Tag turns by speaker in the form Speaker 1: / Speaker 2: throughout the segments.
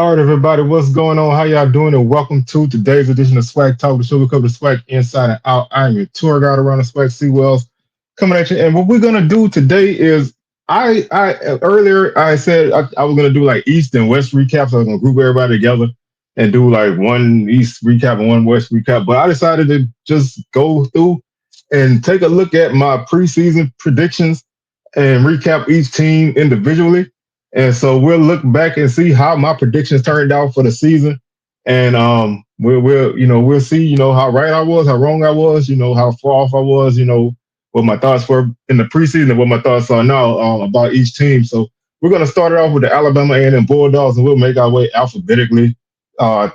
Speaker 1: All right, everybody, what's going on? How y'all doing? And welcome to today's edition of SWAC Talk, the show we cover the SWAC inside and out. I'm your tour guide around the SWAC Seawells coming at you. And what we're gonna do today is I earlier I said I was gonna do like East and West recaps. I was gonna group everybody together and do like one East recap and one West recap. But I decided to just go through and take a look at my preseason predictions and recap each team individually. And so we'll look back and see how my predictions turned out for the season. And we'll see, how right I was, how wrong I was, how far off I was, what my thoughts were in the preseason and what my thoughts are now about each team. So we're gonna start it off with the Alabama A&M Bulldogs, and we'll make our way alphabetically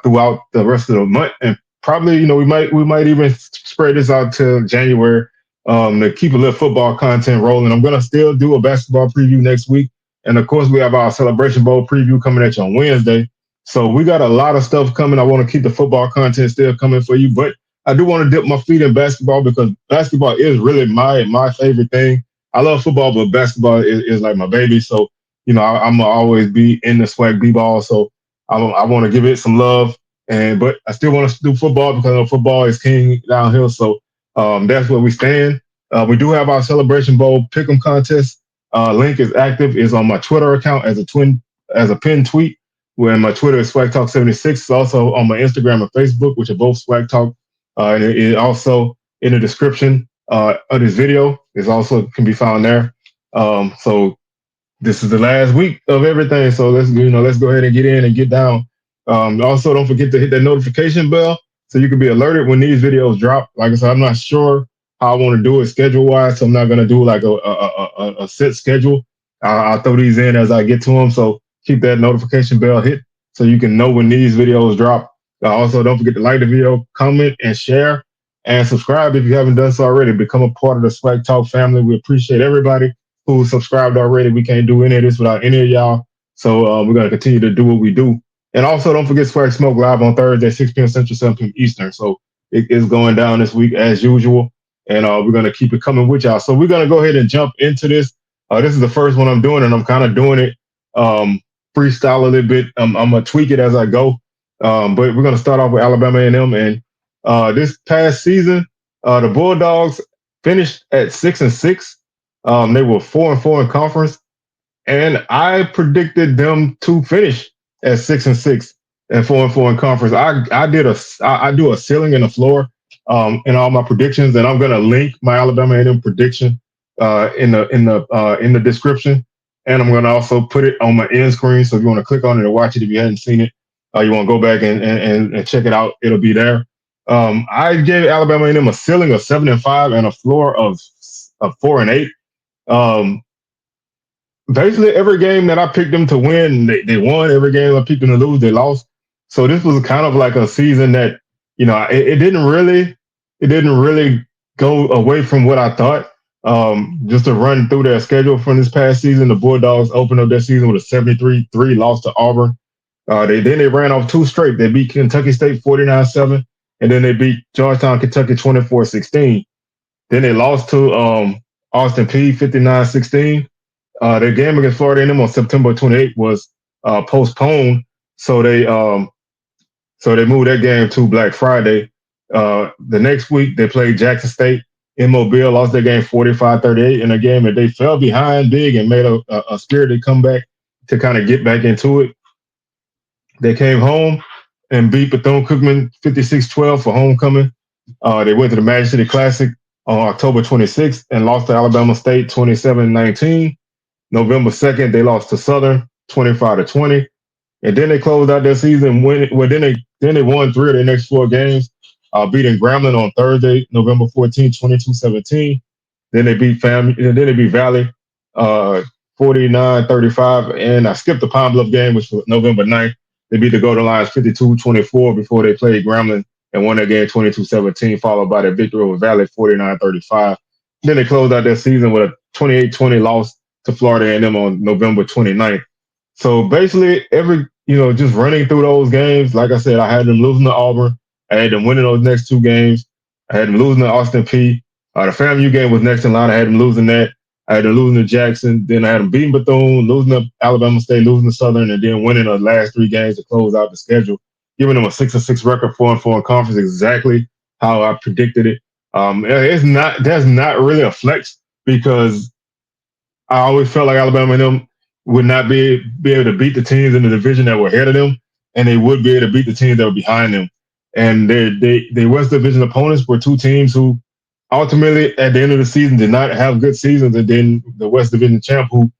Speaker 1: throughout the rest of the month. And probably, we might even spread this out till January to keep a little football content rolling. I'm gonna still do a basketball preview next week. And of course, we have our Celebration Bowl preview coming at you on Wednesday. So we got a lot of stuff coming. I want to keep the football content still coming for you, but I do want to dip my feet in basketball because basketball is really my favorite thing. I love football, but basketball is like my baby. So, I'm gonna always be in the swag b-ball. So I want to give it some love, but I still want to do football because I know football is king downhill. So that's where we stand. We do have our Celebration Bowl pick'em contest. Link is active. Is on my Twitter account as a pinned tweet. Where my Twitter is Swag Talk 76. It's also on my Instagram and Facebook, which are both Swag Talk. And it also in the description of this video is also can be found there. So this is the last week of everything. So let's go ahead and get in and get down. Also, don't forget to hit that notification bell so you can be alerted when these videos drop. Like I said, I'm not sure how I want to do it schedule wise, so I'm not going to do like a set schedule. I'll throw these in as I get to them. So keep that notification bell hit so you can know when these videos drop. Also, don't forget to like the video, comment, and share, and subscribe if you haven't done so already. Become a part of the Swag Talk family. We appreciate everybody who subscribed already. We can't do any of this without any of y'all. So we're going to continue to do what we do. And also, don't forget Swag Smoke live on Thursday, 6 p.m. Central, 7 p.m. Eastern. So it is going down this week as usual. And we're going to keep it coming with y'all. So we're going to go ahead and jump into this. This is the first one I'm doing, and I'm kind of doing it freestyle a little bit. I'm going to tweak it as I go. But we're going to start off with Alabama A&M. And this past season, the Bulldogs finished at 6-6. They were 4-4 in conference. And I predicted them to finish at 6-6 and 4-4 in conference. I do a ceiling and a floor in all my predictions, and I'm going to link my Alabama A&M prediction in the description, and I'm going to also put it on my end screen. So if you want to click on it and watch it, if you hadn't seen it, you want to go back and check it out. It'll be there. I gave Alabama A&M a ceiling of 7-5 and a floor of 4-8. Basically, every game that I picked them to win, they won. Every game I picked them to lose, they lost. So this was kind of like a season that it didn't really go away from what I thought. Just to run through their schedule from this past season, the Bulldogs opened up their season with a 73-3 loss to Auburn. They ran off two straight. They beat Kentucky State 49-7, and then they beat Georgetown, Kentucky 24-16. Then they lost to Austin Peay 59-16. Their game against Florida A&M on September 28th was postponed, so they moved that game to Black Friday. The next week they played Jackson State in Mobile, lost their game 45-38 in a game that they fell behind big and made a spirited comeback to kind of get back into it. They came home and beat Bethune-Cookman 56-12 for homecoming. They went to the Magic City Classic on October 26th and lost to Alabama State 27-19. November 2nd, they lost to Southern 25-20. And then they closed out their season. Then they won 3 of their next 4 games, beating Grambling on Thursday, November 14th, 22-17. Then they beat Valley 49-35. And I skipped the Pine Bluff game, which was November 9th. They beat the Golden Lions 52-24 before they played Grambling and won that game 22-17, followed by their victory over Valley 49-35. Then they closed out their season with a 28-20 loss to Florida A&M on November 29th. So basically, just running through those games, like I said, I had them losing to Auburn. I had them winning those next 2 games. I had them losing to Austin Peay. The FAMU game was next in line. I had them losing that. I had them losing to Jackson, then I had them beating Bethune, losing to Alabama State, losing to Southern, and then winning the last three games to close out the schedule, giving them a 6-6 record, 4-4 in conference, exactly how I predicted it. It's not that's not really a flex because I always felt like Alabama and them would not be able to beat the teams in the division that were ahead of them, and they would be able to beat the teams that were behind them. And they West Division opponents were two teams who ultimately at the end of the season did not have good seasons, and then the West Division champ, who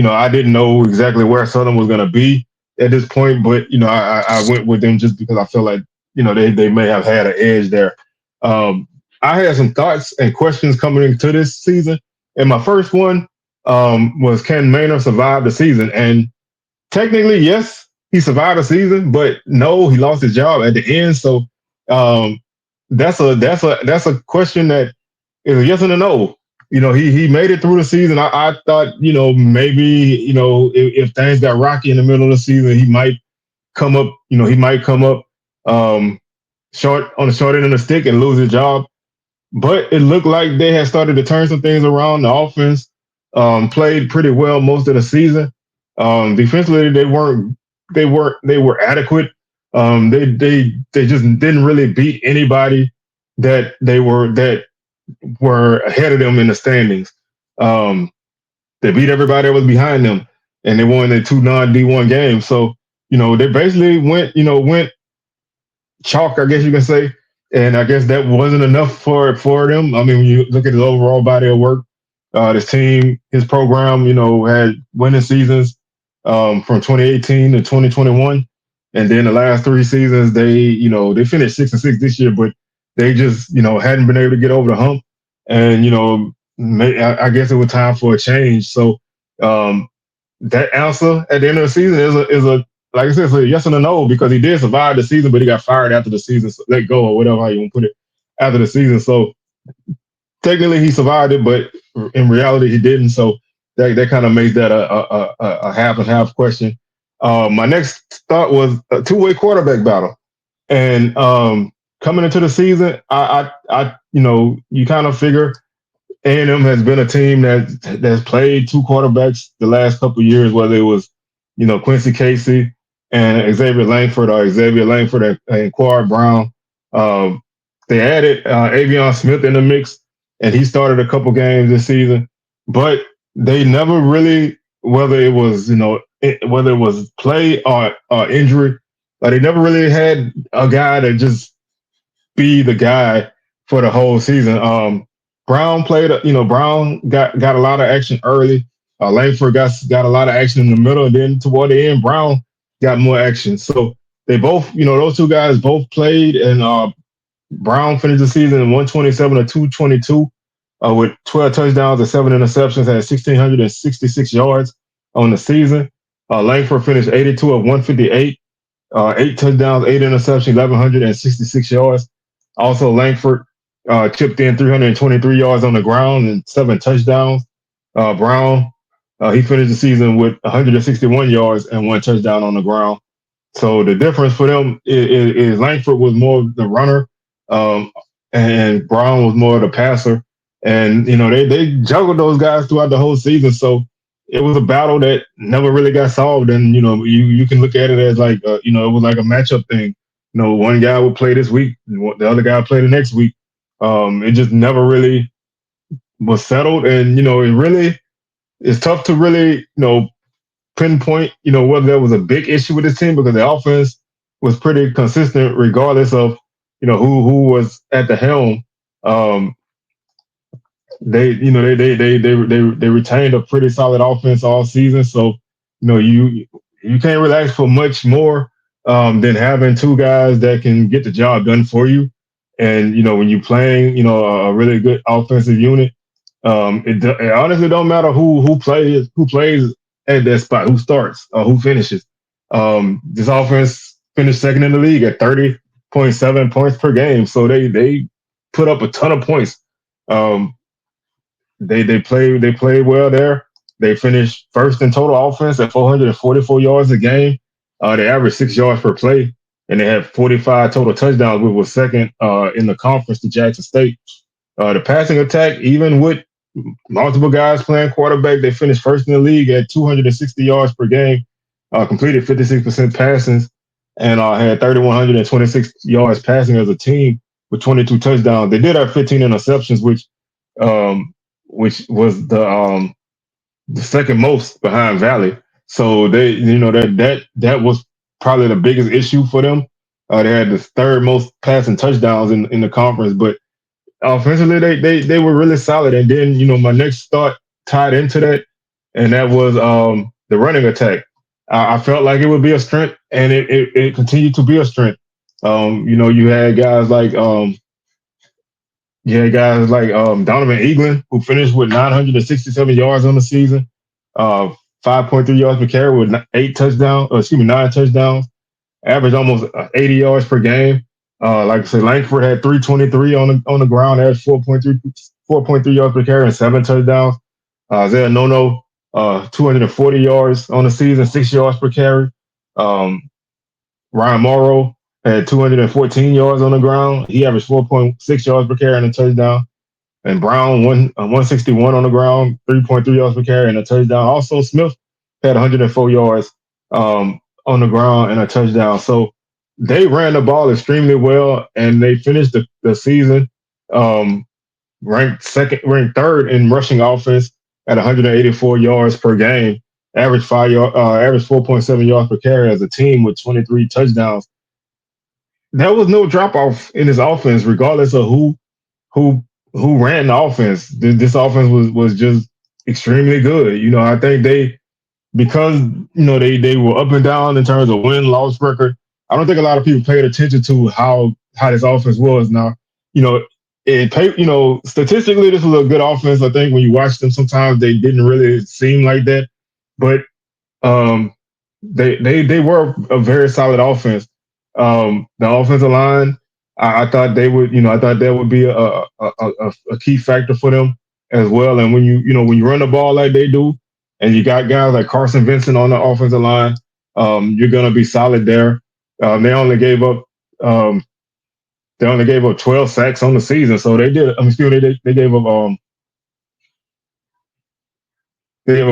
Speaker 1: I didn't know exactly where Southern was going to be at this point, but I went with them just because I felt like they may have had an edge there. Um, I had some thoughts and questions coming into this season, and my first one was, can Maynor survive the season? And technically, yes, he survived the season, but no, he lost his job at the end. So um, that's a question that is a yes and a no. He made it through the season. I thought maybe if things got rocky in the middle of the season, he might come up. He might come up um, short on the short end of the stick and lose his job. But it looked like they had started to turn some things around. The offense played pretty well most of the season. Defensively, they were adequate. They just didn't really beat anybody that were ahead of them in the standings. Um, they beat everybody that was behind them, and they won their two non D1 games. So they basically went chalk, I guess you can say. And I guess that wasn't enough for them. I mean, when you look at his overall body of work, this team, his program, had winning seasons from 2018 to 2021, and then the last three seasons they finished 6-6 this year, but they just hadn't been able to get over the hump, and I guess it was time for a change. So um, that answer at the end of the season is a like I said, it's a yes and a no, because he did survive the season, but he got fired after the season, so let go or whatever how you want to put it, after the season. So technically he survived it, but in reality he didn't. So that kind of makes that a half and half question. My next thought was a two-way quarterback battle, and coming into the season, you kind of figure A&M has been a team that's played two quarterbacks the last couple of years, whether it was Quincy Casey and Xavier Langford, or Xavier Langford and Quard Brown. Um, they added Avion Smith in the mix, and he started a couple games this season, but they never really, whether it was play or injury, they never really had a guy that just be the guy for the whole season. Brown Brown got a lot of action early. Langford got a lot of action in the middle, and then toward the end, Brown got more action. So they both, those two guys both played, and Brown finished the season 127 to 222 with 12 touchdowns and 7 interceptions, had 1,666 yards on the season. Langford finished 82 of 158, 8 touchdowns, 8 interceptions, 1,166 yards. Also, Langford chipped in 323 yards on the ground and 7 touchdowns. Brown, he finished the season with 161 yards and 1 touchdown on the ground. So the difference for them is Langford was more the runner, um, and Brown was more the passer. And they juggled those guys throughout the whole season. So it was a battle that never really got solved. And you can look at it as like it was like a matchup thing. One guy would play this week, the other guy would play the next week. It just never really was settled, and it's tough to really pinpoint whether there was a big issue with this team, because the offense was pretty consistent regardless of who was at the helm. Um, they retained a pretty solid offense all season, so you can't really ask for much more than having two guys that can get the job done for you. And when you're playing a really good offensive unit, it honestly don't matter who plays at that spot, who starts or who finishes. This offense finished second in the league at 30.7 points per game, so they put up a ton of points. Um, they played well there. They finished first in total offense at 444 yards a game. They averaged 6 yards per play, and they had 45 total touchdowns, which was second in the conference to Jackson State. The passing attack, even with multiple guys playing quarterback. They finished first in the league at 260 yards per game, completed 56% passing, and had 3,126 yards passing as a team with 22 touchdowns. They did have 15 interceptions, um, which was the second most behind Valley. So that was probably the biggest issue for them. They had the third most passing touchdowns in the conference, but offensively they were really solid. And then my next thought tied into that, and that was the running attack. I felt like it would be a strength, and it continued to be a strength. You had guys like Donovan Eaglin, who finished with 967 yards on the season, uh, 5.3 yards per carry with nine touchdowns, averaged almost 80 yards per game. Like I said, Langford had 323 on the ground, averaged 4.3 yards per carry and 7 touchdowns. Isaiah Nono, 240 yards on the season, 6 yards per carry. Um, Ryan Morrow had 214 yards on the ground. He averaged 4.6 yards per carry and a touchdown. And Brown, 161 on the ground, 3.3 yards per carry and a touchdown. Also, Smith had 104 yards on the ground and a touchdown. So they ran the ball extremely well, and they finished the season um, ranked third in rushing offense at 184 yards per game, average 4.7 yards per carry as a team with 23 touchdowns. There was no drop off in this offense, regardless of who who ran the offense. This offense was just extremely good. I think because they were up and down in terms of win loss record. I don't think a lot of people paid attention to how this offense was. Now, you know, statistically, this was a good offense. I think when you watch them, sometimes they didn't really seem like that, but um, they were a very solid offense. The offensive line, I thought they would, I thought that would be a key factor for them as well. And when you run the ball like they do, and you got guys like Carson Vincent on the offensive line, you're gonna be solid there. They only gave up um, 12 sacks on the season, so they did. I mean, excuse me, they gave up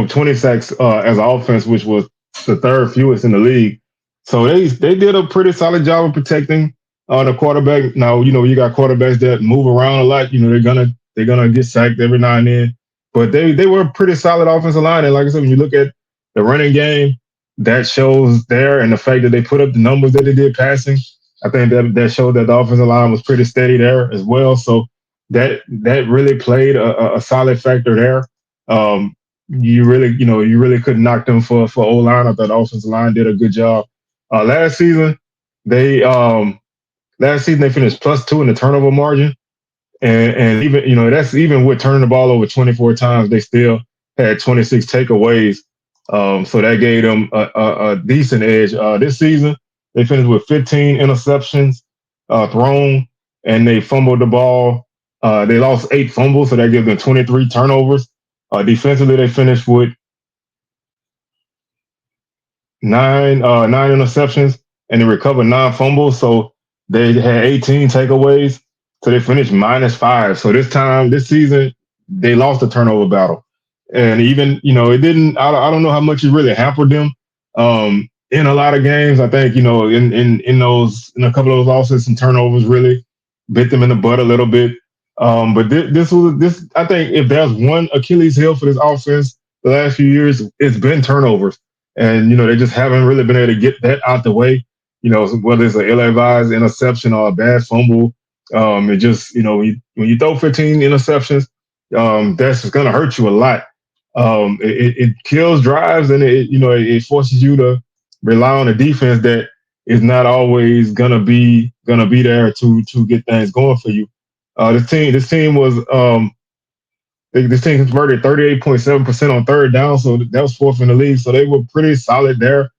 Speaker 1: 20 sacks as an offense, which was the third fewest in the league. So they did a pretty solid job of protecting the quarterback. Now you got quarterbacks that move around a lot. They're gonna get sacked every now and then, but they were a pretty solid offensive line. And like I said, when you look at the running game, that shows there, and the fact that they put up the numbers that they did passing, I think that showed that the offensive line was pretty steady there as well. So that really played a solid factor there. Um, you really couldn't knock them for O line. I thought the offensive line did a good job. Last season, they they finished +2 in the turnover margin, and even that's even with turning the ball over 24 times, they still had 26 takeaways. So that gave them a decent edge. This season, they finished with 15 interceptions thrown, and they fumbled the ball. They lost 8 fumbles, so that gives them 23 turnovers. Defensively, they finished with nine interceptions, and they recovered 9 fumbles. So they had 18 takeaways. So they finished -5. So this season, they lost the turnover battle. And even, it didn't, I don't know how much it really hampered them in a lot of games. I think, in a couple of those losses, some turnovers really bit them in the butt a little bit. But this, I think if there's one Achilles heel for this offense the last few years, it's been turnovers. And, they just haven't really been able to get that out the way, whether it's an ill-advised interception or a bad fumble. It just, when you throw 15 interceptions, that's going to hurt you a lot. It kills drives, and it forces you to rely on a defense that is not always gonna be there to get things going for you. This team converted 38.7% on third down, so that was fourth in the league. So they were pretty solid there,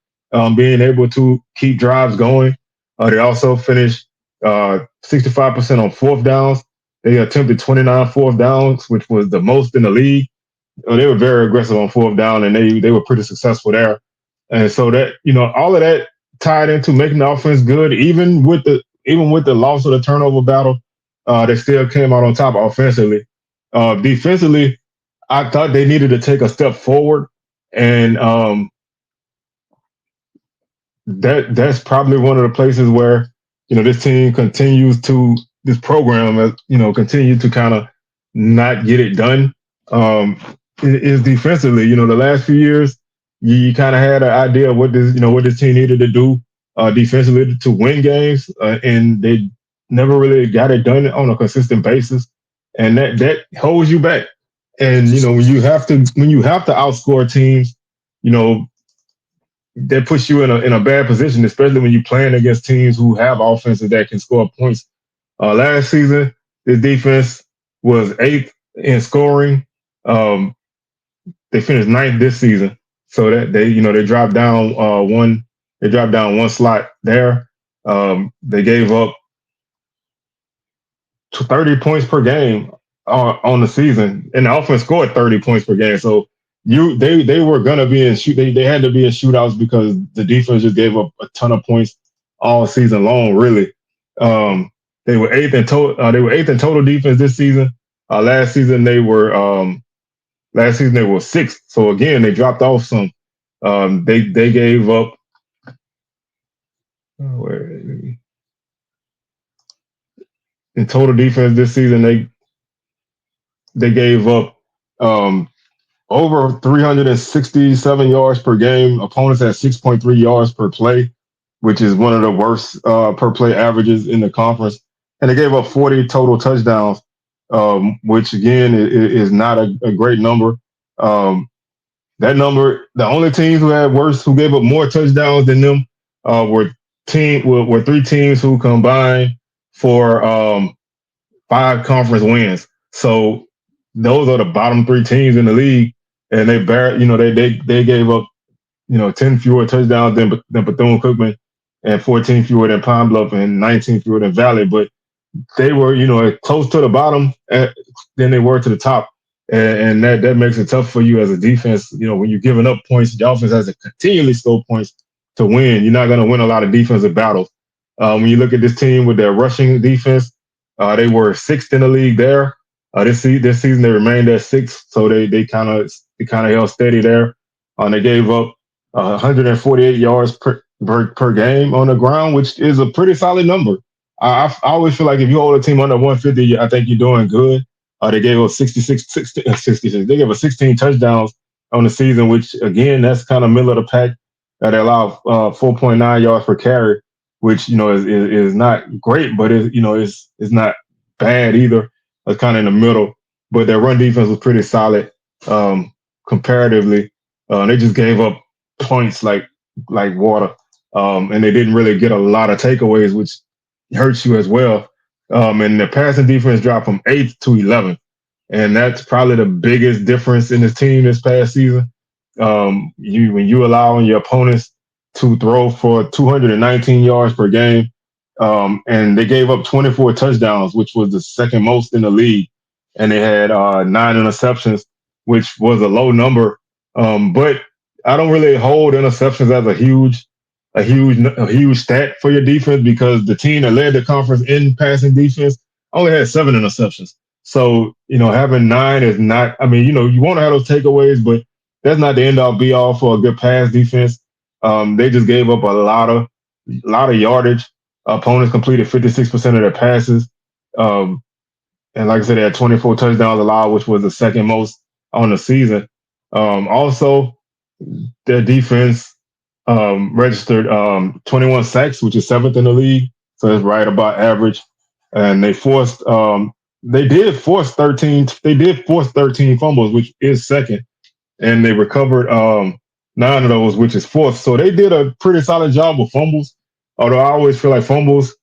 Speaker 1: being able to keep drives going. They also finished 65% on fourth downs. They attempted 29 fourth downs, which was the most in the league. They were very aggressive on fourth down, and they were pretty successful there. And so that all of that tied into making the offense good, even with the loss of the turnover battle, they still came out on top offensively. Defensively, I thought they needed to take a step forward, and that's probably one of the places where this team continues to this program continue to kind of not get it done. Um, is defensively. The last few years you kind of had an idea of what this team needed to do defensively to win games, and they never really got it done on a consistent basis, and that holds you back. And when you have to outscore teams, you know that puts you in a bad position, especially when you're playing against teams who have offenses that can score points. Last season, the defense was eighth in scoring. Um, they finished ninth this season, so that they dropped down one. They dropped down one slot there. They gave up 30 points per game on the season, and the offense scored 30 points per game. So they were gonna be in shoot. They had to be in shootouts because the defense just gave up a ton of points all season long. Really, they were eighth in total. They were eighth in total defense this season. Last season they were sixth. So again, they dropped off some. They gave up. In total defense this season, they gave up um, over 367 yards per game. Opponents had 6.3 yards per play, which is one of the worst per play averages in the conference. And they gave up 40 total touchdowns, which again is not a great number. Um, that number, the only teams who gave up more touchdowns than them were three teams who combined for five conference wins. So those are the bottom three teams in the league, and they gave up 10 fewer touchdowns than Bethune Cookman, and 14 fewer than Pine Bluff, and 19 fewer than Valley. But they were close to the bottom than they were to the top, and that makes it tough for you as a defense. When you're giving up points, the offense has to continually score points to win. You're not going to win a lot of defensive battles. When you look at this team with their rushing defense, they were sixth in the league there. This season they remained at sixth, so they kind of held steady there. They gave up 148 yards per game on the ground, which is a pretty solid number. I always feel like if you hold a team under 150, I think you're doing good. They gave up 66. They gave us 16 touchdowns on the season, which again, that's kind of middle of the pack. They allow 4.9 yards per carry, which is not great, but it's not bad either. It's kind of in the middle. But their run defense was pretty solid comparatively. They just gave up points like water, and they didn't really get a lot of takeaways, which hurts you as well. And the passing defense dropped from 8th to 11th. And that's probably the biggest difference in this team this past season. When you allowing your opponents to throw for 219 yards per game, and they gave up 24 touchdowns, which was the second most in the league. And they had 9 interceptions, which was a low number. But I don't really hold interceptions as a huge stat for your defense, because the team that led the conference in passing defense only had 7 interceptions. So, having 9 is not, I mean, you want to have those takeaways, but that's not the end all be all for a good pass defense. They just gave up a lot of yardage. Opponents completed 56% of their passes. And like I said, they had 24 touchdowns allowed, which was the second most on the season. Also, their defense registered 21 sacks, which is seventh in the league, so it's right about average. And they did force 13. They did force 13 fumbles, which is second, and they recovered 9 of those, which is fourth. So they did a pretty solid job with fumbles. Although I always feel like fumbles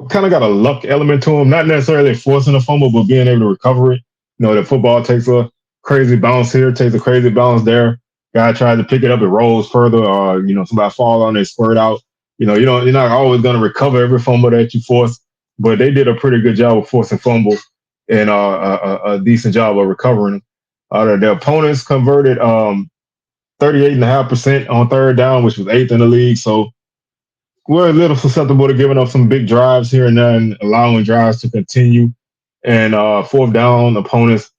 Speaker 1: kind of got a luck element to them, not necessarily forcing a fumble, but being able to recover it. The football takes a crazy bounce here, takes a crazy bounce there. Guy tries to pick it up, it rolls further, or somebody fall on it, squirt out. You're not always going to recover every fumble that you force, but they did a pretty good job of forcing fumbles and a decent job of recovering them. Their opponents converted 38.5% on third down, which was eighth in the league. So we're a little susceptible to giving up some big drives here and there and allowing drives to continue. And fourth down, opponents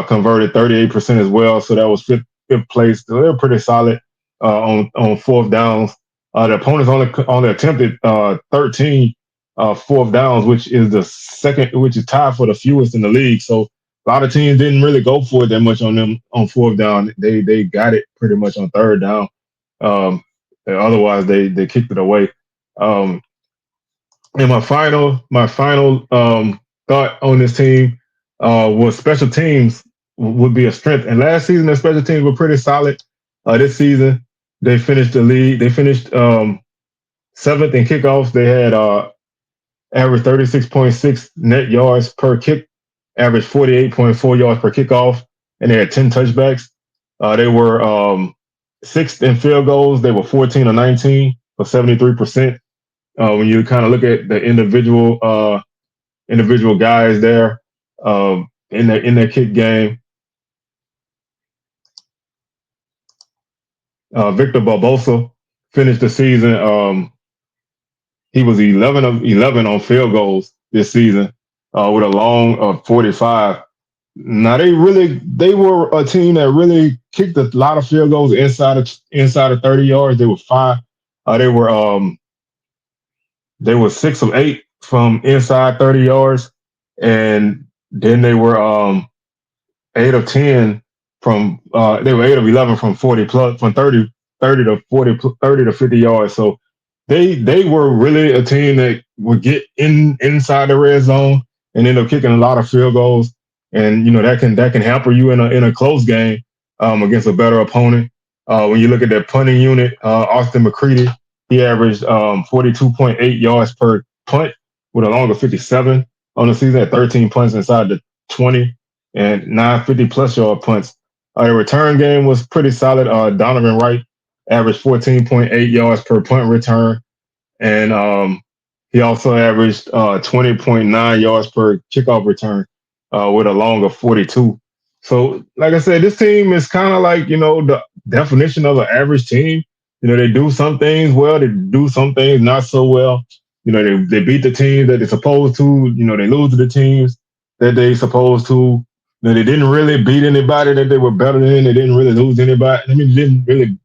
Speaker 1: converted 38% as well. So that was fifth place. So they were pretty solid on fourth downs. The opponents only attempted 13 fourth downs, which is the second, which is tied for the fewest in the league. So a lot of teams didn't really go for it that much on them on fourth down. They got it pretty much on third down. Um, Otherwise, they kicked it away. Um, and my final thought on this team was special teams would be a strength. And last season, their special teams were pretty solid. This season, they finished the league. They finished seventh in kickoffs. They had average 36.6 net yards per kick, average 48.4 yards per kickoff, and they had 10 touchbacks. They were sixth in field goals. They were 14 or 19 for 73%. When you kind of look at the individual guys there in their kick game, Victor Barbosa finished the season. He was 11 of 11 on field goals this season with a long of 45. Now they were a team that really kicked a lot of field goals inside of 30 yards. They were five. They were they were 6 of 8 from inside 30 yards, and then they were 8 of 10 from they were 8 of 11 from 40 plus from 30 to 40 30 to 50 yards. So they were really a team that would get inside the red zone and end up kicking a lot of field goals, and that can hamper you in a close game against a better opponent. When you look at that punting unit, Austin McCready, he averaged 42.8 yards per punt with a long of 57 on the season at 13 punts inside the 20 and 950 plus yard punts. The return game was pretty solid. Donovan Wright averaged 14.8 yards per punt return, and he also averaged 20.9 yards per kickoff return with a long of 42. So, like I said, this team is kind of like, the definition of an average team. They do some things well, they do some things not so well. They beat the teams that they're supposed to. They lose to the teams that they supposed to. They didn't really beat anybody that they were better than. They didn't really lose anybody. I mean, they didn't really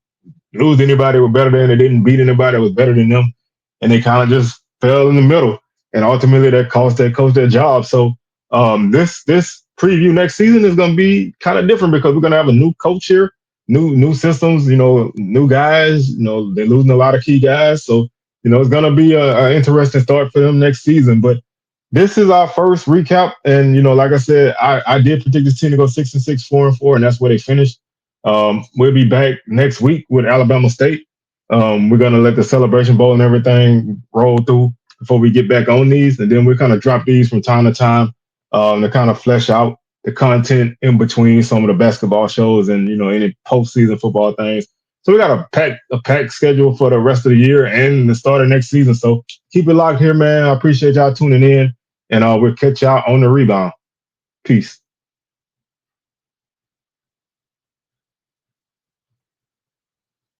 Speaker 1: lose anybody that was better than. They didn't beat anybody that was better than them. And they kind of just fell in the middle. And ultimately, that cost that coach their job. So this preview next season is going to be kind of different because we're going to have a new coach here, new systems, new guys. They're losing a lot of key guys. So, it's going to be an interesting start for them next season. But this is our first recap. And, like I said, I did predict this team to go 6-6, 4-4, and that's where they finished. We'll be back next week with Alabama State. We're going to let the Celebration Bowl and everything roll through before we get back on these. And then we're kind of drop these from time to time to kind of flesh out the content in between some of the basketball shows and, any postseason football things. So we got a packed schedule for the rest of the year and the start of next season. So keep it locked here, man. I appreciate y'all tuning in, and we'll catch y'all on the rebound. Peace.